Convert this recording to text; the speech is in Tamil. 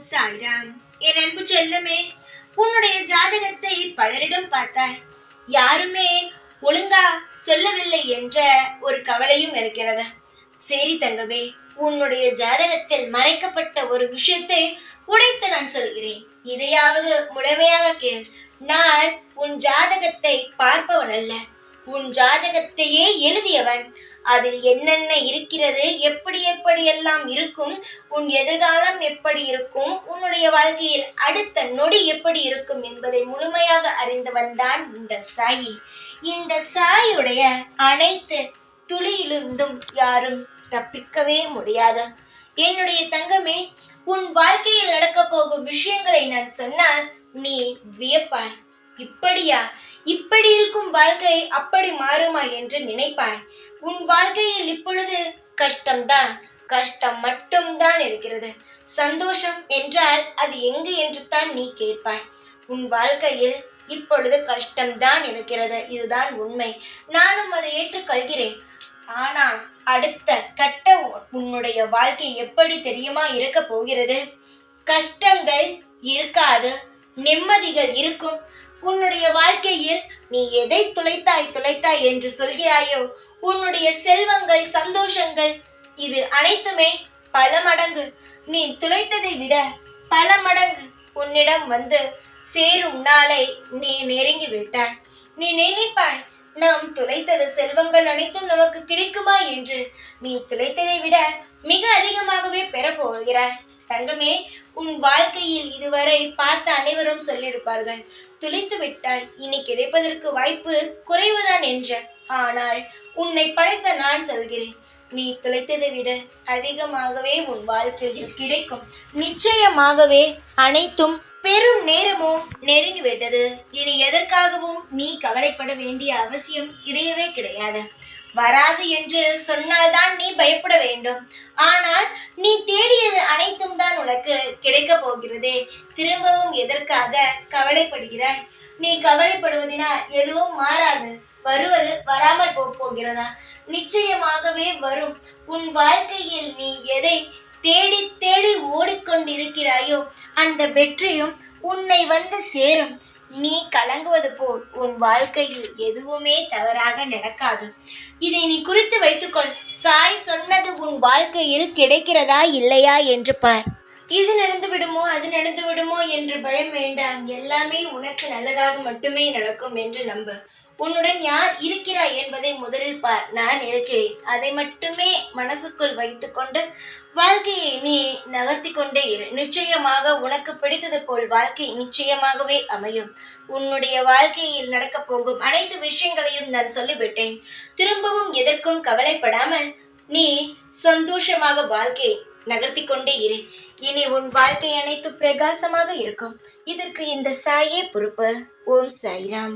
சாய்ராம். என் அன்பு செல்லுமே, உன்னுடைய ஜாதகத்தை பலரிடம் பார்த்தாய், யாருமே ஒழுங்கா சொல்லவில்லை என்ற ஒரு கவலையும் இருக்கிறது. சரி தங்கமே, உன்னுடைய ஜாதகத்தில் மறைக்கப்பட்ட ஒரு விஷயத்தை உடைத்து நான் சொல்கிறேன். இதையாவது முழுமையாக கேள். நான் உன் ஜாதகத்தை பார்ப்பவன் அல்ல, உன் ஜாதகத்தையே எழுதியவன். அதில் என்னென்ன இருக்கிறது, எப்படி எப்படியெல்லாம் இருக்கும், உன் எதிர்காலம் எப்படி இருக்கும், உன்னுடைய வாழ்க்கையில் அடுத்த நொடி எப்படி இருக்கும் என்பதை முழுமையாக அறிந்தவன் தான் இந்த சாயி. இந்த சாயுடைய அனைத்து துளியிலிருந்தும் யாரும் தப்பிக்கவே முடியாது. என்னுடைய தங்கமே, உன் வாழ்க்கையில் நடக்க போகும் விஷயங்களை நான் சொன்னால் நீ வியப்பாய். இப்படியா, இப்படி இருக்கும் வாழ்க்கை அப்படி மாறுமா என்று நினைப்பாய். உன் வாழ்க்கையில் இப்பொழுது கஷ்டம்தான், கஷ்டம் மட்டும்தான் இருக்கிறது. சந்தோஷம் என்றால் அது எங்கு என்று தான் நீ கேட்பாய். உன் வாழ்க்கையில் இப்பொழுது கஷ்டம்தான் இருக்கிறது, இதுதான் உண்மை. நானும் அதை ஏற்றுக்கொள்கிறேன். ஆனால் அடுத்த கட்ட உன்னுடைய வாழ்க்கை எப்படி தெரியுமா இருக்க போகிறது? கஷ்டங்கள் இருக்காது, நிம்மதிகள் இருக்கும். உன்னுடைய வாழ்க்கையில் நீ எதை துளைத்தாய் என்று சொல்கிறாயோ, உன்னுடைய செல்வங்கள், சந்தோஷங்கள், இது அனைத்துமே பல மடங்கு நீ துளைத்ததை விட பல மடங்கு உன்னிடம் வந்து சேரும் நாளை நீ நெருங்கி விட்டாய். நீ நினைப்பாய், நாம் துளைத்தது செல்வங்கள் அனைத்தும் நமக்கு கிடைக்குமா என்று. நீ துளைத்ததை விட மிக அதிகமாகவே பெறப்போகிறாய். தங்கமே, உன் வாழ்க்கையில் இதுவரை பார்த்த அனைவரும் சொல்லியிருப்பார்கள், துளைத்து விட்டாய், இனி கிடைப்பதற்கு வாய்ப்பு குறைவுதான் என்ற. ஆனால் உன்னை படைத்த நான் சொல்கிறேன், நீ துளைத்ததை விட அதிகமாகவே உன் வாழ்க்கையில் கிடைக்கும். நிச்சயமாகவே அனைத்தும் பெரும் நேரமும் நெருங்கிவிட்டது. இனி எதற்காகவும் நீ கவலைப்பட வேண்டிய அவசியம் கிடையவே கிடையாது. வராது என்று சொன்னால்தான் நீ பயப்பட வேண்டும். ஆனால் நீ தேடியது அனைத்தும் தான் உனக்கு கிடைக்க போகிறதே. திரும்பவும் எதற்காக கவலைப்படுகிறாய்? நீ கவலைப்படுவதினால் எதுவும் மாறாது. வருவது வராமல் போகிறதா? நிச்சயமாகவே வரும். உன் வாழ்க்கையில் நீ எதை தேடி தேடி ஓடிக்கொண்டிருக்கிறாயோ அந்த வெற்றியும் உன்னை வந்து சேரும். நீ கலங்குவது போல் உன் வாழ்க்கையில் எதுவுமே தவறாக நடக்காது. இதை நீ குறித்து வைத்துக்கொள். சாய் சொன்னது உன் வாழ்க்கையில் கிடைக்கிறதா இல்லையா என்று பார். இது நடந்து விடுமோ, அது நடந்து விடுமோ என்று பயம் வேண்டாம். எல்லாமே உனக்கு நல்லதாக மட்டுமே நடக்கும் என்று நம்பு. உன்னுடன் யார் இருக்கிறாய் என்பதை முதலில் பார். நான் இருக்கிறேன், அதை மட்டுமே மனசுக்குள் வைத்துக்கொண்டு வாழ்க்கையை நீ நகர்த்தி கொண்டே இரு. நிச்சயமாக உனக்கு பிடித்தது போல் வாழ்க்கை நிச்சயமாகவே அமையும். உன்னுடைய வாழ்க்கையில் நடக்கப் போகும் அனைத்து விஷயங்களையும் நான் சொல்லிவிட்டேன். திரும்பவும் எதற்கும் கவலைப்படாமல் நீ சந்தோஷமாக வாழ்க்கையை நகர்த்தி கொண்டே இரு. இனி உன் வாழ்க்கை அனைத்து பிரகாசமாக இருக்கும். இதற்கு இந்த சாயே பொறுப்பு. ஓம் சாய்ராம்.